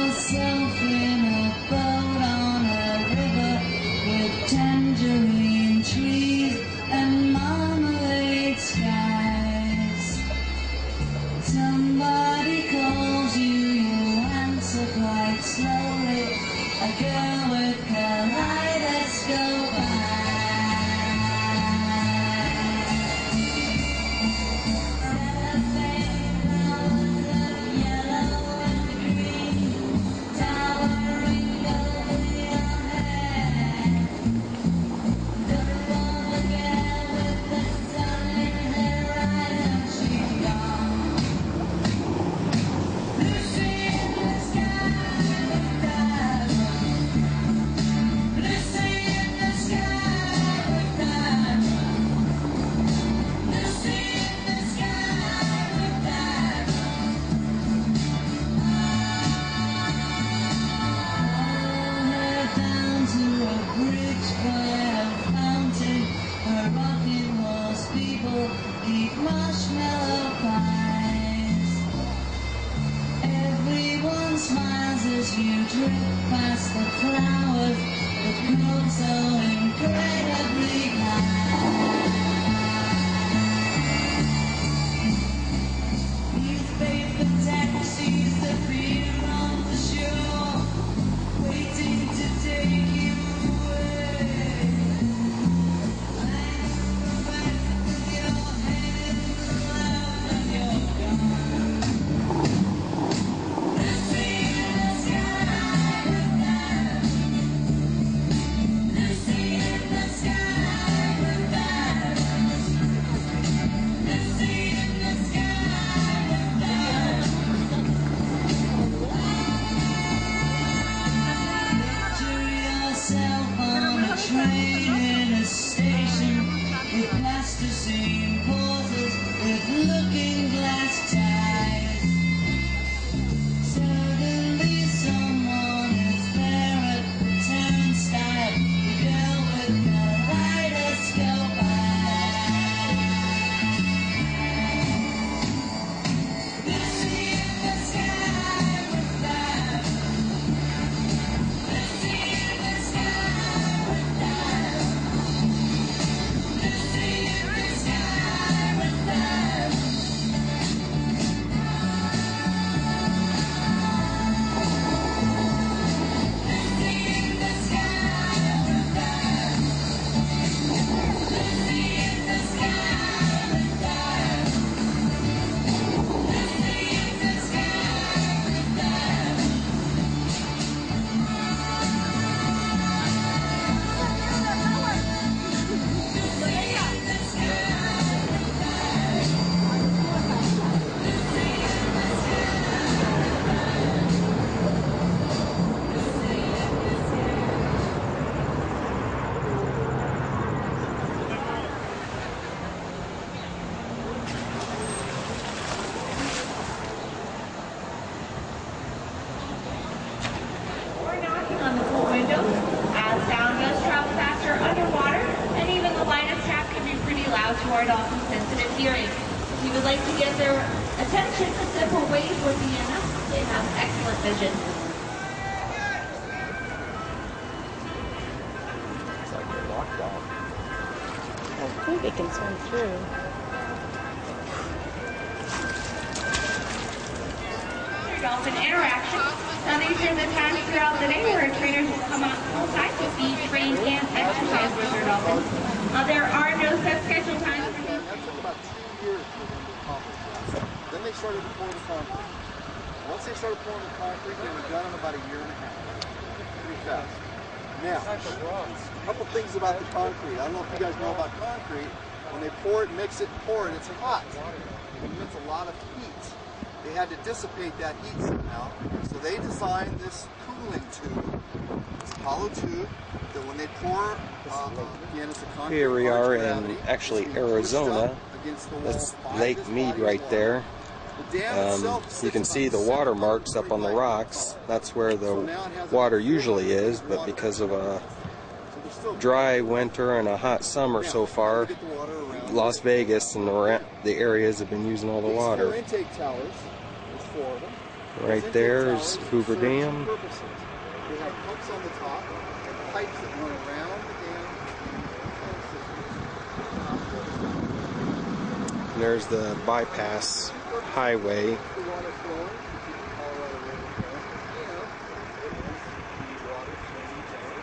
yourself in a boat on a river with tangerine trees and marmalade skies. Somebody calls you, you answer quite slowly. A girl with kaleidoscope eyes. Eat marshmallow pies. Everyone smiles as you drift past the flowers that grow so incredibly high. Newspaper taxis appear on the shore, waiting to take you away. Train in a station with plasticine pauses with looking glass ties. Suddenly someone is there at the turnstile, the girl with kaleidoscope eyes. Lucy in the sky with that. Lucy in the sky with that. Lucy in the sky with that. Lucy in the sky with that. Lucy in the sky with that. Lucy in the sky with that. We're knocking on the full window as sound does travel faster underwater, and even the lightest tap can be pretty loud to our dolphin sensitive hearing. If you would like to get their attention, a simple wave would be enough. They have excellent vision. It's like they're locked off. Hopefully they can swim through. Dolphin interaction. Now these are the times throughout the day where trainers will come out outside to feed, train, and exercise with their dolphins. There are no set schedule times for these. That took about 2 years for them to accomplish that. Then they started to pour the concrete. Once they started pouring the concrete, they were done in about a year and a half. Pretty fast. Now, a couple things about the concrete. I don't know if you guys know about concrete. When they pour it, mix it, pour it, it's hot. It emits a lot of heat. They had to dissipate that heat somehow. So they designed this cooling tube, this hollow tube, that when they pour, again, it's a concrete. Here we are in gravity, actually it's being pushed Arizona. up against the wall That's by Lake this Mead body of right water. there. The dam itself sits You can about see the 7 water miles marks up on the away. rocks. That's where So the now it has a water 400 usually is, but water. because of a So there's still dry winter and a hot summer Now, so far, get the water around. Las Vegas and the areas have been using all the These 4 water. intake towers, there's 4 of them. Right there is Hoover Dam. They have pumps on the top and pipes that run around the dam. And there's the bypass highway. The water flowing to keep the Colorado River flowing. And it is the water flowing down.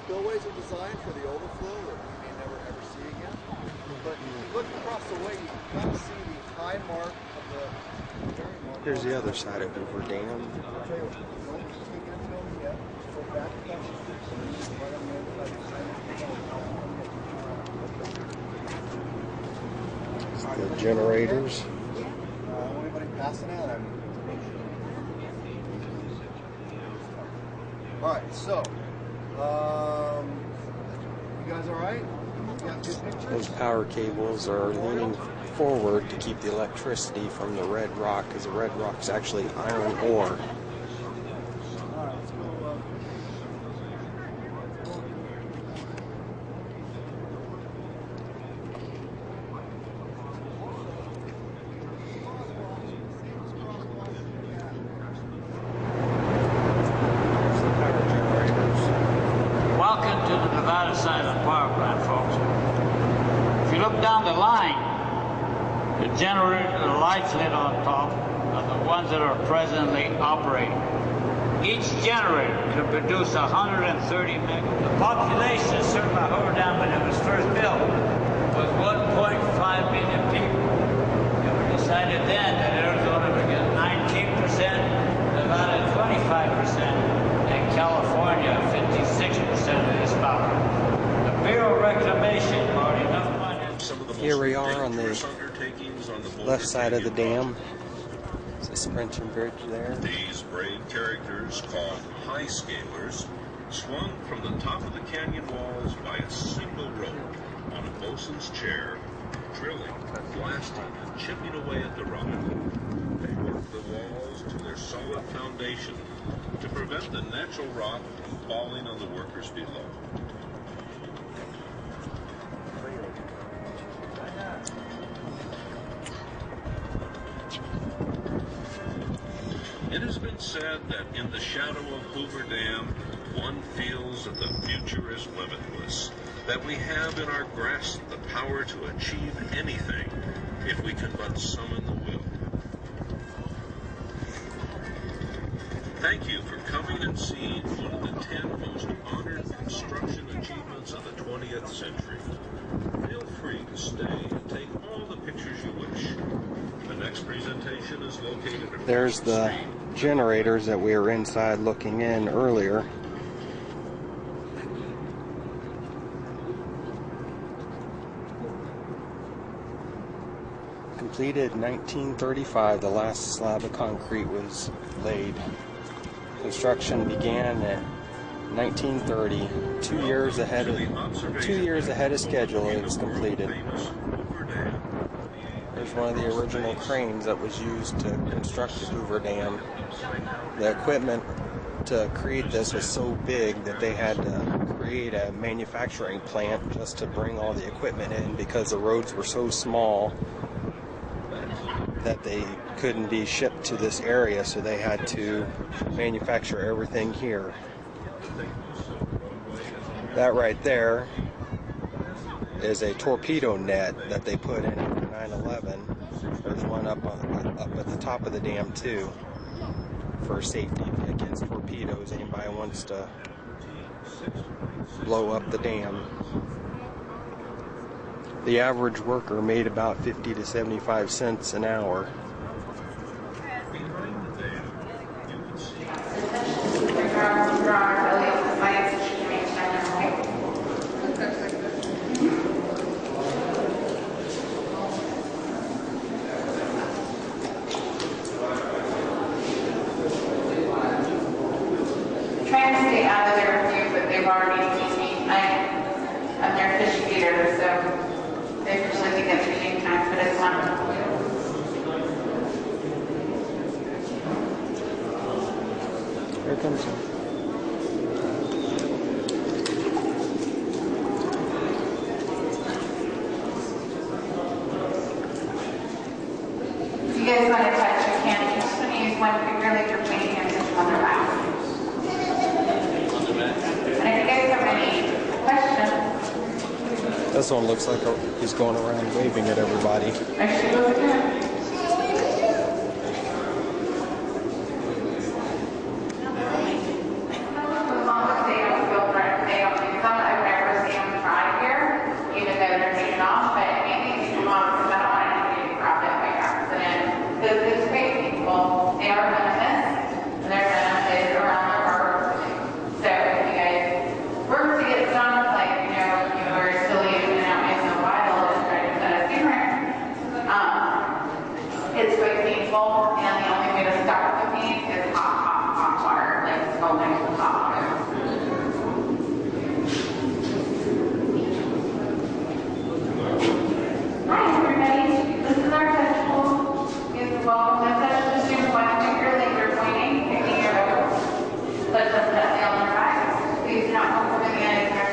Spillways are designed for the overflow that we may never ever see again. But if you look across the way, you can kind of see the high mark of the very mark. Here's the other side of Hoover Dam. I'll tell you what, don't take it over yet. Go back across the street. Right on the other side of the The generators. Anybody passing out? Alright, so, you guys alright? You got good pictures? Those power cables are leaning forward to keep the electricity from the red rock, because the red rock is actually iron ore. Alright, let's go. Welcome to the Nevada side of the power plant, folks. If you look down the line, the generator, the lights lit on top are the ones that are presently operating. Each generator can produce 130 megawatts. The population of Circle Hoover Dam when it was first built was 1.5 million people. And we decided then that Arizona would get 19%, Nevada 25%, and California 56% of this power. The Bureau of Reclamation borrowed enough money. Here we are on the left side of the dam. It's a suspension bridge there. These brave characters, called high scalers, swung from the top of the canyon walls by a single rope on a bosun's chair, drilling, blasting, and chipping away at the rock. They worked the walls to their solid foundation to prevent the natural rock from falling on the workers below. It has been said that in the shadow of Hoover Dam, one feels that the future is limitless, that we have in our grasp the power to achieve anything if we can but summon the will. Thank you for coming and seeing one of the 10 most honored construction achievements of the 20th century. Feel free to stay and take all the pictures you wish. The next presentation is located across There's the street. generators that we were inside looking in earlier. Completed in 1935, the last slab of concrete was laid. Construction began in 1930. 2 years ahead of schedule, it was completed. There's one of the original cranes that was used to construct the Hoover Dam. The equipment to create this was so big that they had to create a manufacturing plant just to bring all the equipment in, because the roads were so small that they couldn't be shipped to this area, so they had to manufacture everything here. That right there is a torpedo net that they put in for 9/11. There's one up at the top of the dam too, for safety against torpedoes. Anybody wants to blow up the dam. The average worker made about 50 to 75 cents an hour. Trying to stay out of their view, but they've already seen me. I'm their fish feeder, so they usually think it's feeding time, but it's not. Here comes him. guys want to touch, you can. You just want to use one finger like you're pointing and touch on their back. And if you guys have any questions, This one looks like he's going around waving at everybody. there she goes again. As long as they don't feel threatened, they don't use them. I've never seen them try here, even though they're taken off, but mainly they come off because I don't want anybody to grab it by accident. Because these fake people, they are venomous, and their venom is around their heart. So if you guys were to get stung, like, you know, you were still using it out in the wild and trying to set a secret, it's quite painful, and the only way to stop the pain is hot water, like scalding with hot water. Hi everybody, this is our touch tool. You guys are welcome to touch. Just use one finger like you're pointing, picking your nose. Touch them gently on their back. Please do not come over the end of your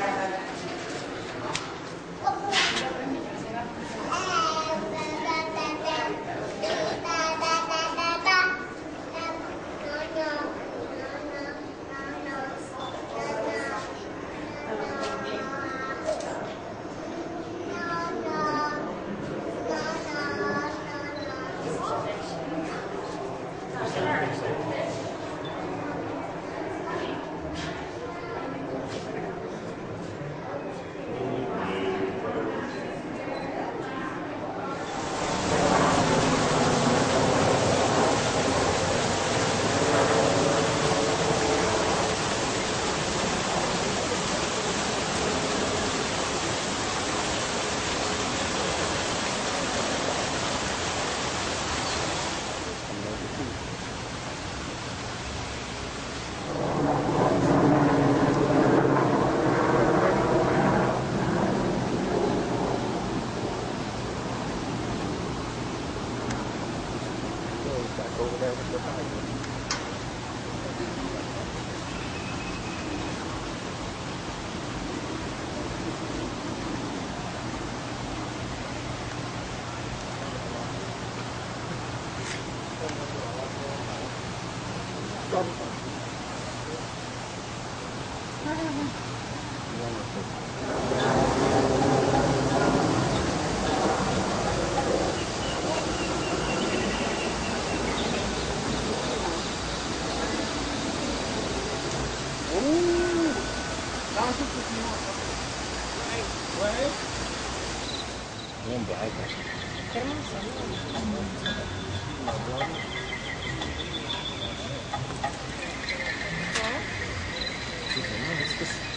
Back over there with the bike.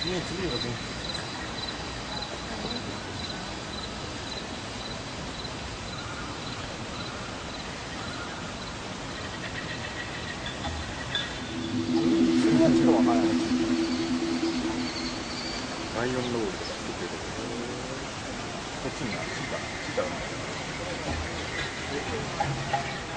Bien, Quéライオンロールとか作ってるけど、こっちにあっちか、あっちか。